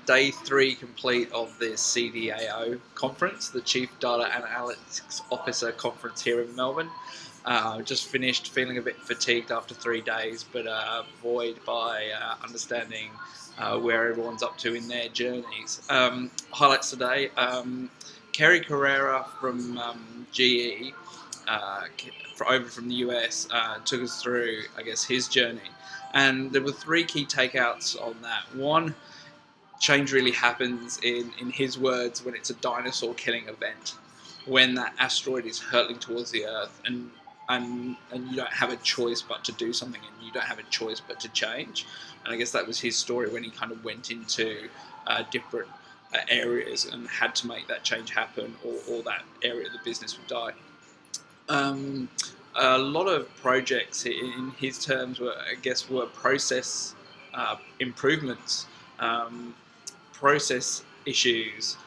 Day three complete of the CDAO conference, the Chief Data Analytics Officer conference here in Melbourne. Just finished, feeling a bit fatigued after 3 days, but buoyed by understanding where everyone's up to in their journeys. Highlights today: Kerry Carrera from GE, over from the US, took us through, I guess, his journey. And there were three key takeouts on that. One, change really happens, in his words, when it's a dinosaur killing event, when that asteroid is hurtling towards the Earth, and you don't have a choice but to do something, and you don't have a choice but to change. And I guess that was his story when he kind of went into different areas and had to make that change happen, or that area of the business would die. A lot of projects, in his terms, were process improvements, process issues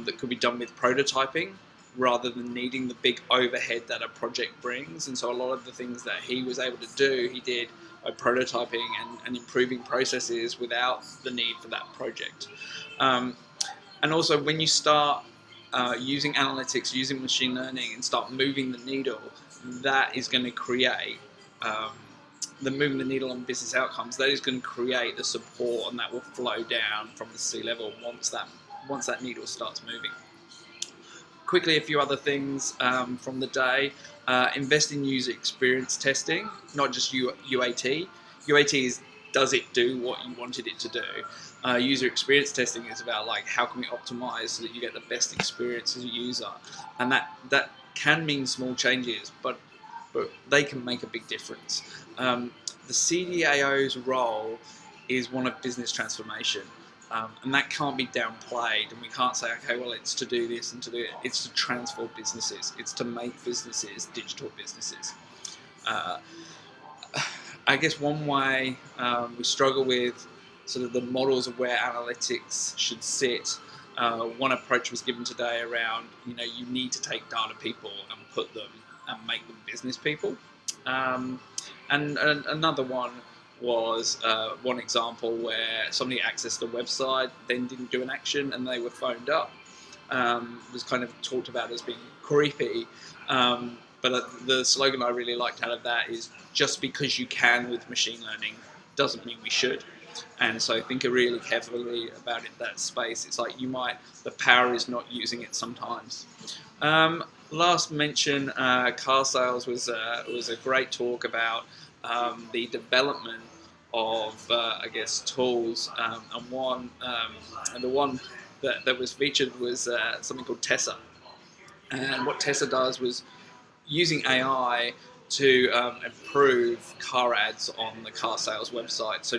that could be done with prototyping rather than needing the big overhead that a project brings. And so a lot of the things that he was able to do, he did by prototyping and improving processes without the need for that project. And also, when you start using analytics, using machine learning, and start moving the needle, that is going to create moving the needle on business outcomes. That is going to create the support, and that will flow down from the C-level once that needle starts moving. Quickly, a few other things from the day. Invest in user experience testing, not just UAT. UAT is, does it do what you wanted it to do? User experience testing is about, like, how can we optimize so that you get the best experience as a user? And that can mean small changes, but they can make a big difference. The CDAO's role is one of business transformation, and that can't be downplayed. And we can't say, okay, well, it's to do this and to do it. It's to transform businesses. It's to make businesses digital businesses. I guess one way we struggle with sort of the models of where analytics should sit. One approach was given today around, you need to take data people and put them and make them business people. And another one was one example where somebody accessed a website, then didn't do an action, and they were phoned up. It was kind of talked about as being creepy. But the slogan I really liked out of that is, just because you can with machine learning doesn't mean we should. And so think really carefully about that space. It's like, the power is not using it sometimes. Last mention, Carsales was a great talk about the development of, tools. And the one that was featured was something called Tessa. And what Tessa does was using AI to improve car ads on the Carsales website. So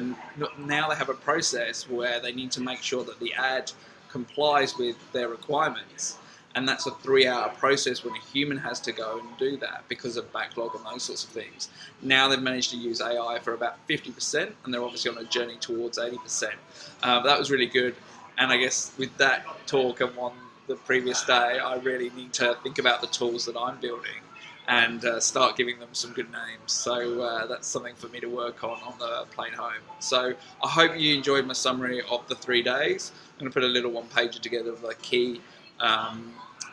now they have a process where they need to make sure that the ad complies with their requirements. And that's a 3-hour process when a human has to go and do that because of backlog and those sorts of things. Now they've managed to use AI for about 50%, and they're obviously on a journey towards 80%. That was really good. And I guess with that talk and on the previous day, I really need to think about the tools that I'm building and start giving them some good names. So that's something for me to work on the plane home. So I hope you enjoyed my summary of the 3 days. I'm going to put a little one-pager together of the key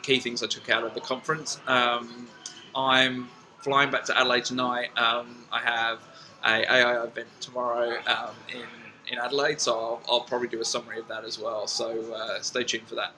things I took out of the conference. I'm flying back to Adelaide tonight. I have an AI event tomorrow in Adelaide, so I'll probably do a summary of that as well. So stay tuned for that.